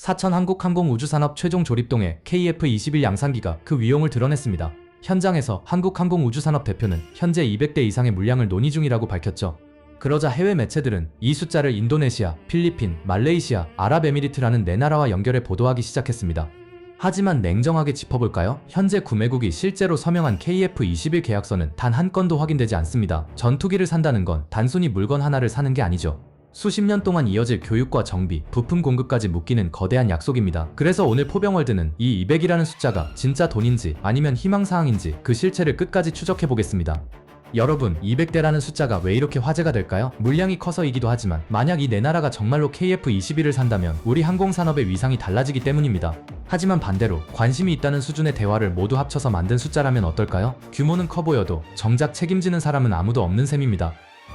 사천 한국항공우주산업 최종 조립동의 KF-21 양산기가 그 위용을 드러냈습니다. 현장에서 한국항공우주산업 대표는 현재 200대 이상의 물량을 논의 중이라고 밝혔죠. 그러자 해외 매체들은 이 숫자를 인도네시아, 필리핀, 말레이시아, 아랍에미리트라는 네 나라와 연결해 보도하기 시작했습니다. 하지만 냉정하게 짚어볼까요? 현재 구매국이 실제로 서명한 KF-21 계약서는 단 한 건도 확인되지 않습니다. 전투기를 산다는 건 단순히 물건 하나를 사는 게 아니죠. 수십 년 동안 이어질 교육과 정비, 부품 공급까지 묶이는 거대한 약속입니다. 그래서 오늘 포병월드는 이 200이라는 숫자가 진짜 돈인지 아니면 희망사항인지 그 실체를 끝까지 추적해보겠습니다. 여러분, 200대라는 숫자가 왜 이렇게 화제가 될까요? 물량이 커서이기도 하지만 만약 이 네 나라가 정말로 KF-21을 산다면 우리 항공산업의 위상이 달라지기 때문입니다. 하지만 반대로 관심이 있다는 수준의 대화를 모두 합쳐서 만든 숫자라면 어떨까요? 규모는 커 보여도 정작 책임지는 사람은 아무도 없는 셈입니다.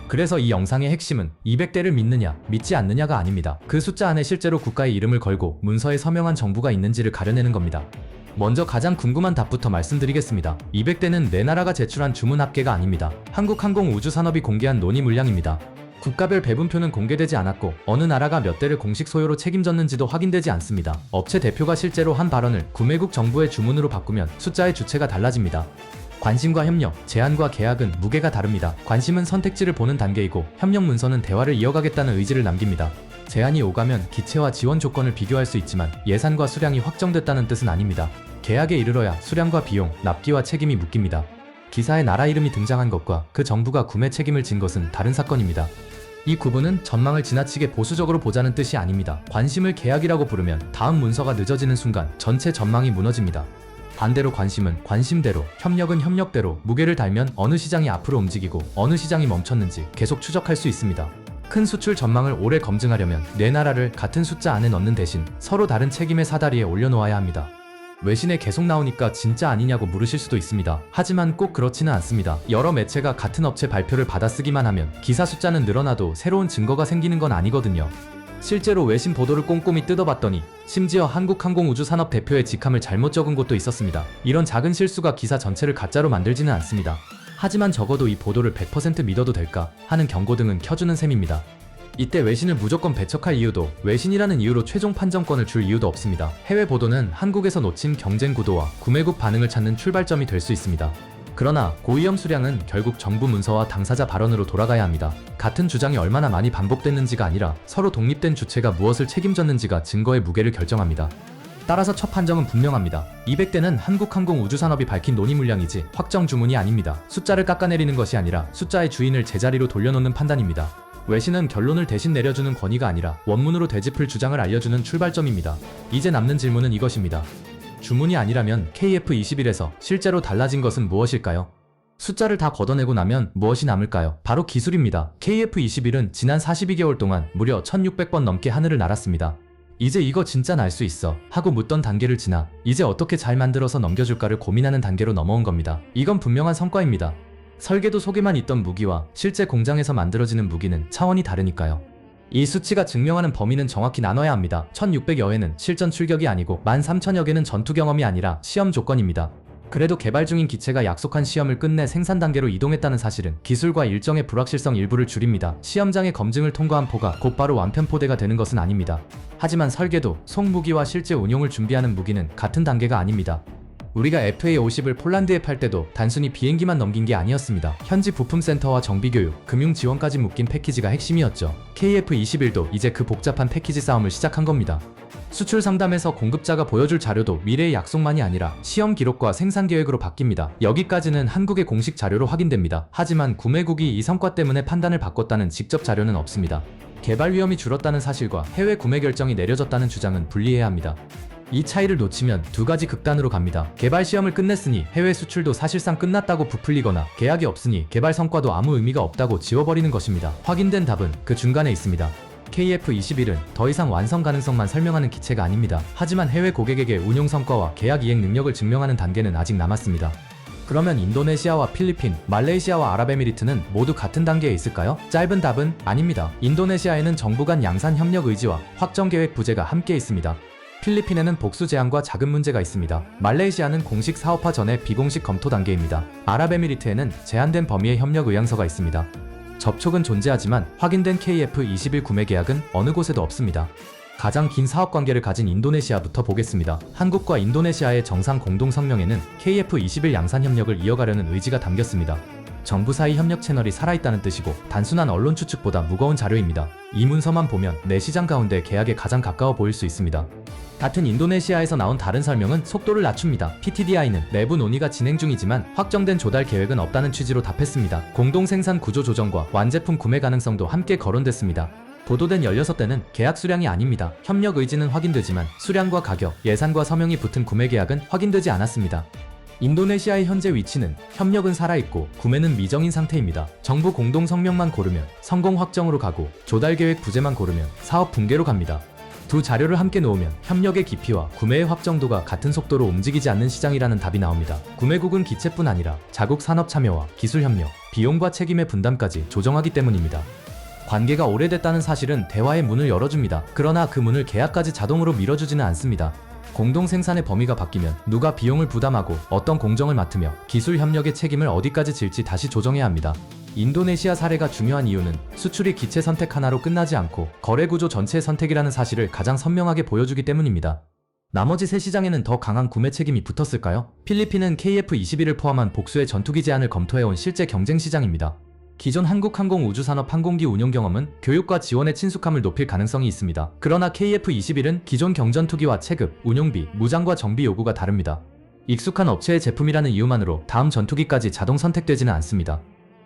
그래서 이 영상의 핵심은 200대를 믿느냐, 믿지 않느냐가 아닙니다. 그 숫자 안에 실제로 국가의 이름을 걸고 문서에 서명한 정부가 있는지를 가려내는 겁니다. 먼저 가장 궁금한 답부터 말씀드리겠습니다. 200대는 네 나라가 제출한 주문 합계가 아닙니다. 한국항공우주산업이 공개한 논의 물량입니다. 국가별 배분표는 공개되지 않았고 어느 나라가 몇 대를 공식 소요로 책임졌는지도 확인되지 않습니다. 업체 대표가 실제로 한 발언을 구매국 정부의 주문으로 바꾸면 숫자의 주체가 달라집니다. 관심과 협력, 제안과 계약은 무게가 다릅니다. 관심은 선택지를 보는 단계이고 협력 문서는 대화를 이어가겠다는 의지를 남깁니다. 제안이 오가면 기체와 지원 조건을 비교할 수 있지만 예산과 수량이 확정됐다는 뜻은 아닙니다. 계약에 이르러야 수량과 비용, 납기와 책임이 묶입니다. 기사에 나라 이름이 등장한 것과 그 정부가 구매 책임을 진 것은 다른 사건입니다. 이 구분은 전망을 지나치게 보수적으로 보자는 뜻이 아닙니다. 관심을 계약이라고 부르면 다음 문서가 늦어지는 순간 전체 전망이 무너집니다. 반대로 관심은 관심대로, 협력은 협력대로 무게를 달면 어느 시장이 앞으로 움직이고 어느 시장이 멈췄는지 계속 추적할 수 있습니다. 큰 수출 전망을 오래 검증하려면 네 나라를 같은 숫자 안에 넣는 대신 서로 다른 책임의 사다리에 올려놓아야 합니다. 외신에 계속 나오니까 진짜 아니냐고 물으실 수도 있습니다. 하지만 꼭 그렇지는 않습니다. 여러 매체가 같은 업체 발표를 받아쓰기만 하면 기사 숫자는 늘어나도 새로운 증거가 생기는 건 아니거든요. 실제로 외신 보도를 꼼꼼히 뜯어봤더니 심지어 한국항공우주산업 대표의 직함을 잘못 적은 곳도 있었습니다. 이런 작은 실수가 기사 전체를 가짜로 만들지는 않습니다. 하지만 적어도 이 보도를 100% 믿어도 될까 하는 경고등은 켜주는 셈입니다. 이때 외신을 무조건 배척할 이유도 외신이라는 이유로 최종 판정권을 줄 이유도 없습니다. 해외 보도는 한국에서 놓친 경쟁 구도와 구매국 반응을 찾는 출발점이 될 수 있습니다. 그러나 고위험 수량은 결국 정부 문서와 당사자 발언으로 돌아가야 합니다. 같은 주장이 얼마나 많이 반복됐는지가 아니라 서로 독립된 주체가 무엇을 책임졌는지가 증거의 무게를 결정합니다. 따라서 첫 판정은 분명합니다. 200대는 한국항공우주산업이 밝힌 논의 물량이지 확정 주문이 아닙니다. 숫자를 깎아내리는 것이 아니라 숫자의 주인을 제자리로 돌려놓는 판단입니다. 외신은 결론을 대신 내려주는 권위가 아니라 원문으로 되짚을 주장을 알려주는 출발점입니다. 이제 남는 질문은 이것입니다. 주문이 아니라면 KF-21에서 실제로 달라진 것은 무엇일까요? 숫자를 다 걷어내고 나면 무엇이 남을까요? 바로 기술입니다. KF-21은 지난 42개월 동안 무려 1600번 넘게 하늘을 날았습니다. 이제 이거 진짜 날 수 있어 하고 묻던 단계를 지나 이제 어떻게 잘 만들어서 넘겨줄까를 고민하는 단계로 넘어온 겁니다. 이건 분명한 성과입니다. 설계도 속에만 있던 무기와 실제 공장에서 만들어지는 무기는 차원이 다르니까요. 이 수치가 증명하는 범위는 정확히 나눠야 합니다. 1600여 회는 실전 출격이 아니고 13,000여 개는 전투 경험이 아니라 시험 조건입니다. 그래도 개발 중인 기체가 약속한 시험을 끝내 생산 단계로 이동했다는 사실은 기술과 일정의 불확실성 일부를 줄입니다. 시험장의 검증을 통과한 포가 곧바로 완편포대가 되는 것은 아닙니다. 하지만 설계도, 송무기와 실제 운용을 준비하는 무기는 같은 단계가 아닙니다. 우리가 FA-50을 폴란드에 팔 때도 단순히 비행기만 넘긴 게 아니었습니다. 현지 부품센터와 정비교육, 금융 지원까지 묶인 패키지가 핵심이었죠. KF-21도 이제 그 복잡한 패키지 싸움을 시작한 겁니다. 수출 상담에서 공급자가 보여줄 자료도 미래의 약속만이 아니라 시험 기록과 생산 계획으로 바뀝니다. 여기까지는 한국의 공식 자료로 확인됩니다. 하지만 구매국이 이 성과 때문에 판단을 바꿨다는 직접 자료는 없습니다. 개발 위험이 줄었다는 사실과 해외 구매 결정이 내려졌다는 주장은 분리해야 합니다. 이 차이를 놓치면 두 가지 극단으로 갑니다. 개발 시험을 끝냈으니 해외 수출도 사실상 끝났다고 부풀리거나 계약이 없으니 개발 성과도 아무 의미가 없다고 지워버리는 것입니다. 확인된 답은 그 중간에 있습니다. KF-21은 더 이상 완성 가능성만 설명하는 기체가 아닙니다. 하지만 해외 고객에게 운용 성과와 계약 이행 능력을 증명하는 단계는 아직 남았습니다. 그러면 인도네시아와 필리핀, 말레이시아와 아랍에미리트는 모두 같은 단계에 있을까요? 짧은 답은 아닙니다. 인도네시아에는 정부 간 양산 협력 의지와 확정 계획 부재가 함께 있습니다. 필리핀에는 복수 제한과 자금 문제가 있습니다. 말레이시아는 공식 사업화 전에 비공식 검토 단계입니다. 아랍에미리트에는 제한된 범위의 협력 의향서가 있습니다. 접촉은 존재하지만 확인된 KF-21 구매 계약은 어느 곳에도 없습니다. 가장 긴 사업 관계를 가진 인도네시아부터 보겠습니다. 한국과 인도네시아의 정상 공동 성명에는 KF21 양산 협력을 이어가려는 의지가 담겼습니다. 정부 사이 협력 채널이 살아있다는 뜻이고 단순한 언론 추측보다 무거운 자료입니다. 이 문서만 보면 내 시장 가운데 계약에 가장 가까워 보일 수 있습니다. 같은 인도네시아에서 나온 다른 설명은 속도를 낮춥니다. PTDI는 내부 논의가 진행 중이지만 확정된 조달 계획은 없다는 취지로 답했습니다. 공동 생산 구조 조정과 완제품 구매 가능성도 함께 거론됐습니다. 보도된 16대는 계약 수량이 아닙니다. 협력 의지는 확인되지만 수량과 가격, 예산과 서명이 붙은 구매 계약은 확인되지 않았습니다. 인도네시아의 현재 위치는 협력은 살아있고 구매는 미정인 상태입니다. 정부 공동 성명만 고르면 성공 확정으로 가고 조달 계획 부재만 고르면 사업 붕괴로 갑니다. 두 자료를 함께 놓으면 협력의 깊이와 구매의 확정도가 같은 속도로 움직이지 않는 시장이라는 답이 나옵니다. 구매국은 기체뿐 아니라 자국 산업 참여와 기술 협력, 비용과 책임의 분담까지 조정하기 때문입니다. 관계가 오래됐다는 사실은 대화의 문을 열어줍니다. 그러나 그 문을 계약까지 자동으로 밀어주지는 않습니다. 공동 생산의 범위가 바뀌면 누가 비용을 부담하고 어떤 공정을 맡으며 기술 협력의 책임을 어디까지 질지 다시 조정해야 합니다. 인도네시아 사례가 중요한 이유는 수출이 기체 선택 하나로 끝나지 않고 거래 구조 전체의 선택이라는 사실을 가장 선명하게 보여주기 때문입니다. 나머지 세 시장에는 더 강한 구매 책임이 붙었을까요? 필리핀은 KF-21을 포함한 복수의 전투기 제안을 검토해온 실제 경쟁 시장입니다. 기존 한국항공우주산업 항공기 운용 경험은 교육과 지원의 친숙함을 높일 가능성이 있습니다. 그러나 KF-21은 기존 경전투기와 체급, 운용비, 무장과 정비 요구가 다릅니다. 익숙한 업체의 제품이라는 이유만으로 다음 전투기까지 자동 선택되지는 않습니다.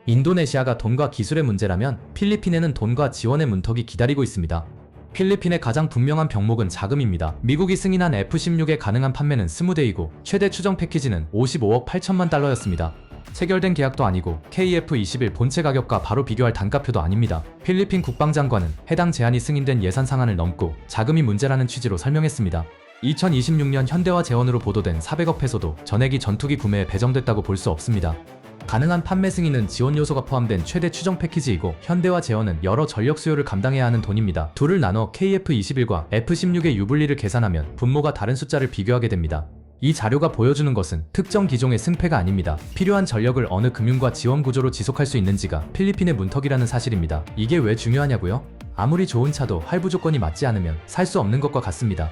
인도네시아가 돈과 기술의 문제라면 필리핀에는 돈과 지원의 문턱이 기다리고 있습니다. 필리핀의 가장 분명한 병목은 자금입니다. 미국이 승인한 F-16의 가능한 판매는 20대이고 최대 추정 패키지는 55억 8천만 달러였습니다. 체결된 계약도 아니고 KF-21 본체 가격과 바로 비교할 단가표도 아닙니다. 필리핀 국방장관은 해당 제안이 승인된 예산 상한을 넘고 자금이 문제라는 취지로 설명했습니다. 2026년 현대와 재원으로 보도된 400억 페소도 전액이 전투기 구매에 배정됐다고 볼 수 없습니다. 가능한 판매 승인은 지원 요소가 포함된 최대 추정 패키지이고 현대와 재원은 여러 전력 수요를 감당해야 하는 돈입니다. 둘을 나눠 KF-21과 F-16의 유불리를 계산하면 분모가 다른 숫자를 비교하게 됩니다. 이 자료가 보여주는 것은 특정 기종의 승패가 아닙니다. 필요한 전력을 어느 금융과 지원 구조로 지속할 수 있는지가 필리핀의 문턱이라는 사실입니다. 이게 왜 중요하냐고요? 아무리 좋은 차도 할부 조건이 맞지 않으면 살 수 없는 것과 같습니다.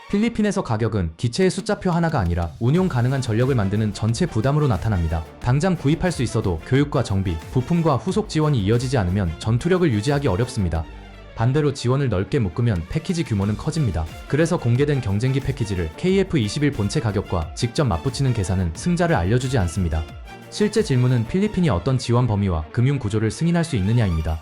필리핀에서 가격은 기체의 숫자표 하나가 아니라 운용 가능한 전력을 만드는 전체 부담으로 나타납니다. 당장 구입할 수 있어도 교육과 정비, 부품과 후속 지원이 이어지지 않으면 전투력을 유지하기 어렵습니다. 반대로 지원을 넓게 묶으면 패키지 규모는 커집니다. 그래서 공개된 경쟁기 패키지를 KF-21 본체 가격과 직접 맞붙이는 계산은 승자를 알려주지 않습니다. 실제 질문은 필리핀이 어떤 지원 범위와 금융 구조를 승인할 수 있느냐입니다.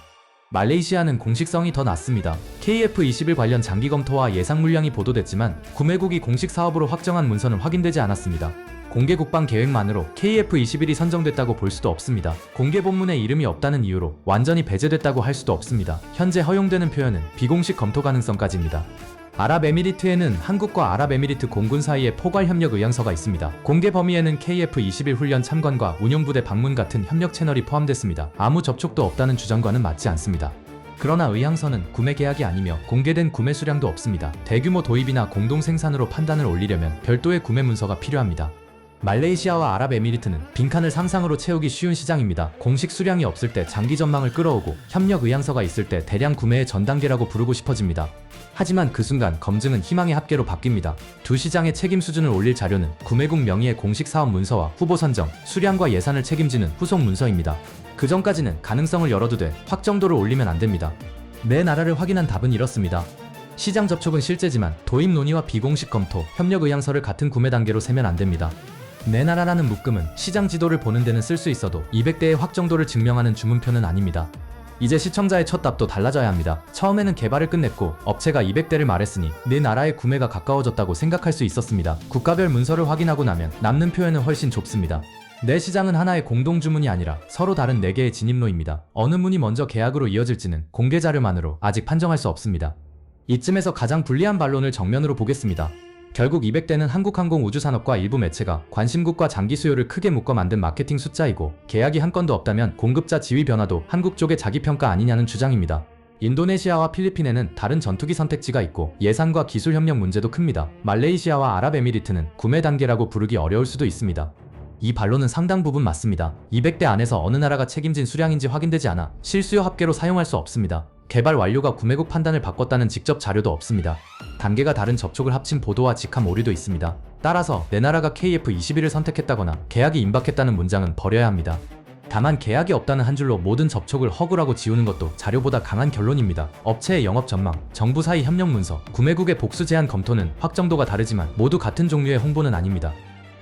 말레이시아는 공식성이 더 낮습니다. KF-21 관련 장기 검토와 예상 물량이 보도됐지만 구매국이 공식 사업으로 확정한 문서는 확인되지 않았습니다. 공개 국방 계획만으로 KF-21이 선정됐다고 볼 수도 없습니다. 공개 본문에 이름이 없다는 이유로 완전히 배제됐다고 할 수도 없습니다. 현재 허용되는 표현은 비공식 검토 가능성까지입니다. 아랍에미리트에는 한국과 아랍에미리트 공군 사이에 포괄 협력 의향서가 있습니다. 공개 범위에는 KF-21 훈련 참관과 운용부대 방문 같은 협력 채널이 포함됐습니다. 아무 접촉도 없다는 주장과는 맞지 않습니다. 그러나 의향서는 구매 계약이 아니며 공개된 구매 수량도 없습니다. 대규모 도입이나 공동 생산으로 판단을 올리려면 별도의 구매 문서가 필요합니다. 말레이시아와 아랍에미리트는 빈칸을 상상으로 채우기 쉬운 시장입니다. 공식 수량이 없을 때 장기 전망을 끌어오고 협력 의향서가 있을 때 대량 구매의 전 단계라고 부르고 싶어집니다. 하지만 그 순간 검증은 희망의 합계로 바뀝니다. 두 시장의 책임 수준을 올릴 자료는 구매국 명의의 공식 사업 문서와 후보 선정, 수량과 예산을 책임지는 후속 문서입니다. 그 전까지는 가능성을 열어두되 확정도를 올리면 안 됩니다. 내 나라를 확인한 답은 이렇습니다. 시장 접촉은 실제지만 도입 논의와 비공식 검토, 협력 의향서를 같은 구매 단계로 세면 안 됩니다. 내 나라라는 묶음은 시장 지도를 보는 데는 쓸 수 있어도 200대의 확정도를 증명하는 주문표는 아닙니다. 이제 시청자의 첫 답도 달라져야 합니다. 처음에는 개발을 끝냈고 업체가 200대를 말했으니 내 나라의 구매가 가까워졌다고 생각할 수 있었습니다. 국가별 문서를 확인하고 나면 남는 표현은 훨씬 좁습니다. 내 시장은 하나의 공동 주문이 아니라 서로 다른 4개의 진입로입니다. 어느 문이 먼저 계약으로 이어질지는 공개 자료만으로 아직 판정할 수 없습니다. 이쯤에서 가장 불리한 반론을 정면으로 보겠습니다. 결국 200대는 한국항공우주산업과 일부 매체가 관심국과 장기 수요를 크게 묶어 만든 마케팅 숫자이고 계약이 한 건도 없다면 공급자 지위 변화도 한국 쪽의 자기평가 아니냐는 주장입니다. 인도네시아와 필리핀에는 다른 전투기 선택지가 있고 예산과 기술 협력 문제도 큽니다. 말레이시아와 아랍에미리트는 구매 단계라고 부르기 어려울 수도 있습니다. 이 반론은 상당 부분 맞습니다. 200대 안에서 어느 나라가 책임진 수량인지 확인되지 않아 실수요 합계로 사용할 수 없습니다. 개발 완료가 구매국 판단을 바꿨다는 직접 자료도 없습니다. 단계가 다른 접촉을 합친 보도와 직함 오류도 있습니다. 따라서 내 나라가 KF-21을 선택했다거나 계약이 임박했다는 문장은 버려야 합니다. 다만 계약이 없다는 한 줄로 모든 접촉을 허구라고 지우는 것도 자료보다 강한 결론입니다. 업체의 영업 전망, 정부 사이 협력 문서, 구매국의 복수 제한 검토는 확정도가 다르지만 모두 같은 종류의 홍보는 아닙니다.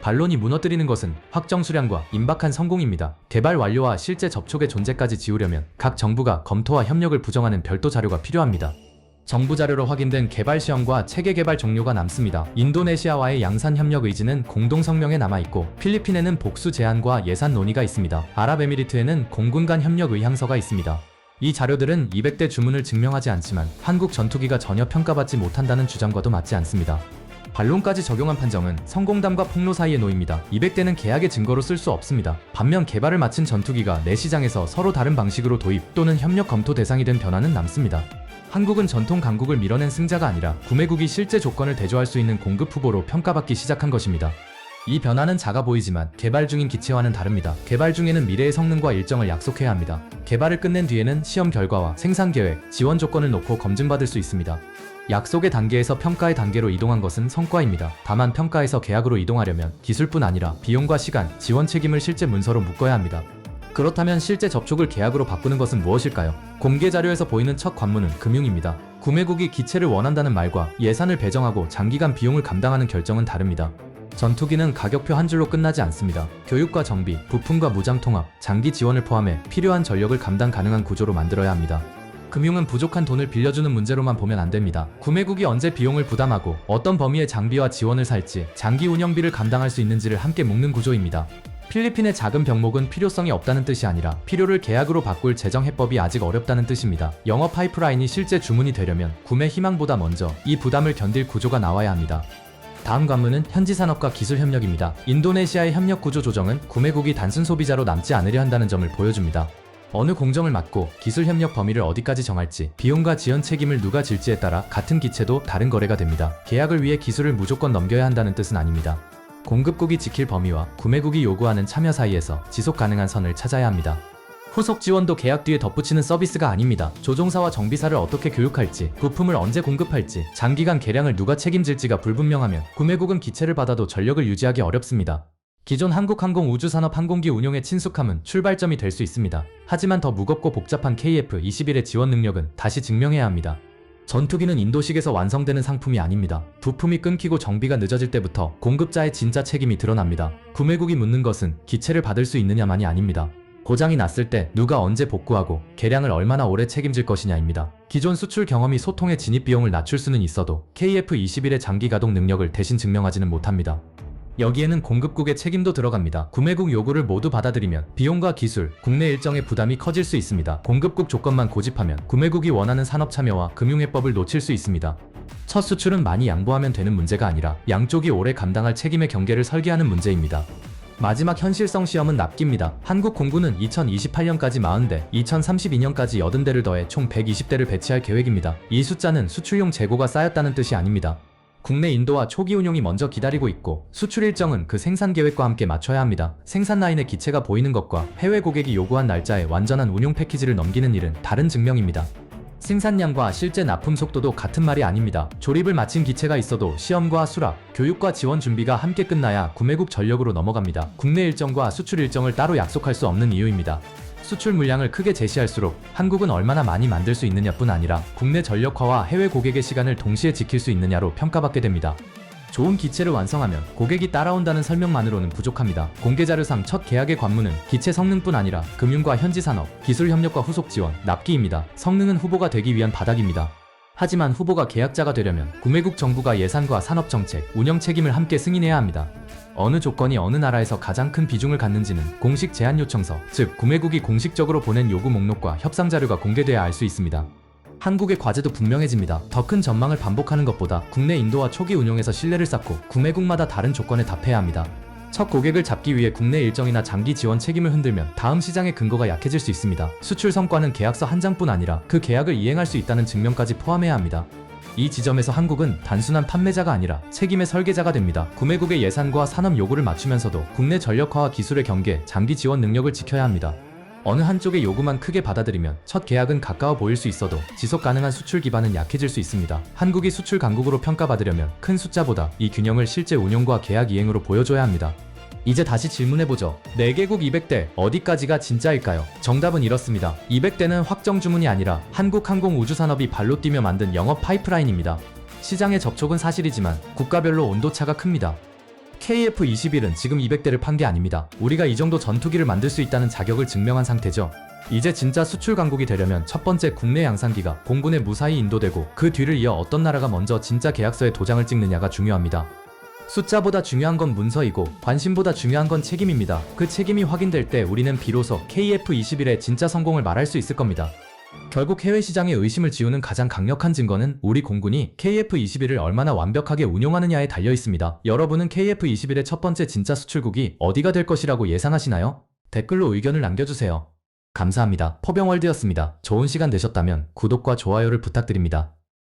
반론이 무너뜨리는 것은 확정 수량과 임박한 성공입니다. 개발 완료와 실제 접촉의 존재까지 지우려면 각 정부가 검토와 협력을 부정하는 별도 자료가 필요합니다. 정부 자료로 확인된 개발 시험과 체계 개발 종료가 남습니다. 인도네시아와의 양산 협력 의지는 공동 성명에 남아있고 필리핀에는 복수 제한과 예산 논의가 있습니다. 아랍에미리트에는 공군 간 협력 의향서가 있습니다. 이 자료들은 200대 주문을 증명하지 않지만 한국 전투기가 전혀 평가받지 못한다는 주장과도 맞지 않습니다. 반론까지 적용한 판정은 성공담과 폭로 사이에 놓입니다. 200대는 계약의 증거로 쓸 수 없습니다. 반면 개발을 마친 전투기가 내 시장에서 서로 다른 방식으로 도입 또는 협력 검토 대상이 된 변화는 남습니다. 한국은 전통 강국을 밀어낸 승자가 아니라 구매국이 실제 조건을 대조할 수 있는 공급 후보로 평가받기 시작한 것입니다. 이 변화는 작아 보이지만 개발 중인 기체와는 다릅니다. 개발 중에는 미래의 성능과 일정을 약속해야 합니다. 개발을 끝낸 뒤에는 시험 결과와 생산 계획, 지원 조건을 놓고 검증받을 수 있습니다. 약속의 단계에서 평가의 단계로 이동한 것은 성과입니다. 다만 평가에서 계약으로 이동하려면 기술뿐 아니라 비용과 시간, 지원 책임을 실제 문서로 묶어야 합니다. 그렇다면 실제 접촉을 계약으로 바꾸는 것은 무엇일까요? 공개 자료에서 보이는 첫 관문은 금융입니다. 구매국이 기체를 원한다는 말과 예산을 배정하고 장기간 비용을 감당하는 결정은 다릅니다. 전투기는 가격표 한 줄로 끝나지 않습니다. 교육과 정비, 부품과 무장 통합, 장기 지원을 포함해 필요한 전력을 감당 가능한 구조로 만들어야 합니다. 금융은 부족한 돈을 빌려주는 문제로만 보면 안 됩니다. 구매국이 언제 비용을 부담하고 어떤 범위의 장비와 지원을 살지, 장기 운영비를 감당할 수 있는지를 함께 묶는 구조입니다. 필리핀의 작은 병목은 필요성이 없다는 뜻이 아니라 필요를 계약으로 바꿀 재정 해법이 아직 어렵다는 뜻입니다. 영업 파이프라인이 실제 주문이 되려면 구매 희망보다 먼저 이 부담을 견딜 구조가 나와야 합니다. 다음 관문은 현지 산업과 기술 협력입니다. 인도네시아의 협력 구조 조정은 구매국이 단순 소비자로 남지 않으려 한다는 점을 보여줍니다. 어느 공정을 맡고 기술 협력 범위를 어디까지 정할지, 비용과 지원 책임을 누가 질지에 따라 같은 기체도 다른 거래가 됩니다. 계약을 위해 기술을 무조건 넘겨야 한다는 뜻은 아닙니다. 공급국이 지킬 범위와 구매국이 요구하는 참여 사이에서 지속 가능한 선을 찾아야 합니다. 후속 지원도 계약 뒤에 덧붙이는 서비스가 아닙니다. 조종사와 정비사를 어떻게 교육할지, 부품을 언제 공급할지, 장기간 개량을 누가 책임질지가 불분명하면 구매국은 기체를 받아도 전력을 유지하기 어렵습니다. 기존 한국항공우주산업 항공기 운용의 친숙함은 출발점이 될 수 있습니다. 하지만 더 무겁고 복잡한 KF-21의 지원 능력은 다시 증명해야 합니다. 전투기는 인도식에서 완성되는 상품이 아닙니다. 부품이 끊기고 정비가 늦어질 때부터 공급자의 진짜 책임이 드러납니다. 구매국이 묻는 것은 기체를 받을 수 있느냐만이 아닙니다. 고장이 났을 때 누가 언제 복구하고 개량을 얼마나 오래 책임질 것이냐입니다. 기존 수출 경험이 소통의 진입 비용을 낮출 수는 있어도 KF-21의 장기 가동 능력을 대신 증명하지는 못합니다. 여기에는 공급국의 책임도 들어갑니다. 구매국 요구를 모두 받아들이면 비용과 기술, 국내 일정의 부담이 커질 수 있습니다. 공급국 조건만 고집하면 구매국이 원하는 산업 참여와 금융해법을 놓칠 수 있습니다. 첫 수출은 많이 양보하면 되는 문제가 아니라 양쪽이 오래 감당할 책임의 경계를 설계하는 문제입니다. 마지막 현실성 시험은 납기입니다. 한국 공군은 2028년까지 40대, 2032년까지 80대를 더해 총 120대를 배치할 계획입니다. 이 숫자는 수출용 재고가 쌓였다는 뜻이 아닙니다. 국내 인도와 초기 운용이 먼저 기다리고 있고 수출 일정은 그 생산 계획과 함께 맞춰야 합니다. 생산 라인의 기체가 보이는 것과 해외 고객이 요구한 날짜에 완전한 운용 패키지를 넘기는 일은 다른 증명입니다. 생산량과 실제 납품 속도도 같은 말이 아닙니다. 조립을 마친 기체가 있어도 시험과 수락, 교육과 지원 준비가 함께 끝나야 구매국 전력으로 넘어갑니다. 국내 일정과 수출 일정을 따로 약속할 수 없는 이유입니다. 수출 물량을 크게 제시할수록 한국은 얼마나 많이 만들 수 있느냐뿐 아니라 국내 전력화와 해외 고객의 시간을 동시에 지킬 수 있느냐로 평가받게 됩니다. 좋은 기체를 완성하면 고객이 따라온다는 설명만으로는 부족합니다. 공개자료상 첫 계약의 관문은 기체 성능뿐 아니라 금융과 현지 산업, 기술 협력과 후속 지원, 납기입니다. 성능은 후보가 되기 위한 바닥입니다. 하지만 후보가 계약자가 되려면 구매국 정부가 예산과 산업 정책, 운영 책임을 함께 승인해야 합니다. 어느 조건이 어느 나라에서 가장 큰 비중을 갖는지는 공식 제안 요청서, 즉 구매국이 공식적으로 보낸 요구 목록과 협상 자료가 공개돼야 알 수 있습니다. 한국의 과제도 분명해집니다. 더 큰 전망을 반복하는 것보다 국내 인도와 초기 운용에서 신뢰를 쌓고 구매국마다 다른 조건에 답해야 합니다. 첫 고객을 잡기 위해 국내 일정이나 장기 지원 책임을 흔들면 다음 시장의 근거가 약해질 수 있습니다. 수출 성과는 계약서 한 장뿐 아니라 그 계약을 이행할 수 있다는 증명까지 포함해야 합니다. 이 지점에서 한국은 단순한 판매자가 아니라 책임의 설계자가 됩니다. 구매국의 예산과 산업 요구를 맞추면서도 국내 전력화와 기술의 경계, 장기 지원 능력을 지켜야 합니다. 어느 한쪽의 요구만 크게 받아들이면 첫 계약은 가까워 보일 수 있어도 지속 가능한 수출 기반은 약해질 수 있습니다. 한국이 수출 강국으로 평가받으려면 큰 숫자보다 이 균형을 실제 운용과 계약 이행으로 보여줘야 합니다. 이제 다시 질문해보죠. 4개국 200대 어디까지가 진짜일까요? 정답은 이렇습니다. 200대는 확정 주문이 아니라 한국 항공우주산업이 발로 뛰며 만든 영업 파이프라인입니다. 시장의 접촉은 사실이지만 국가별로 온도차가 큽니다. KF-21은 지금 200대를 판 게 아닙니다. 우리가 이 정도 전투기를 만들 수 있다는 자격을 증명한 상태죠. 이제 진짜 수출 강국이 되려면 첫 번째 국내 양산기가 공군에 무사히 인도되고 그 뒤를 이어 어떤 나라가 먼저 진짜 계약서에 도장을 찍느냐가 중요합니다. 숫자보다 중요한 건 문서이고 관심보다 중요한 건 책임입니다. 그 책임이 확인될 때 우리는 비로소 KF-21의 진짜 성공을 말할 수 있을 겁니다. 결국 해외 시장의 의심을 지우는 가장 강력한 증거는 우리 공군이 KF-21을 얼마나 완벽하게 운용하느냐에 달려 있습니다. 여러분은 KF-21의 첫 번째 진짜 수출국이 어디가 될 것이라고 예상하시나요? 댓글로 의견을 남겨주세요. 감사합니다. 포병월드였습니다. 좋은 시간 되셨다면 구독과 좋아요를 부탁드립니다.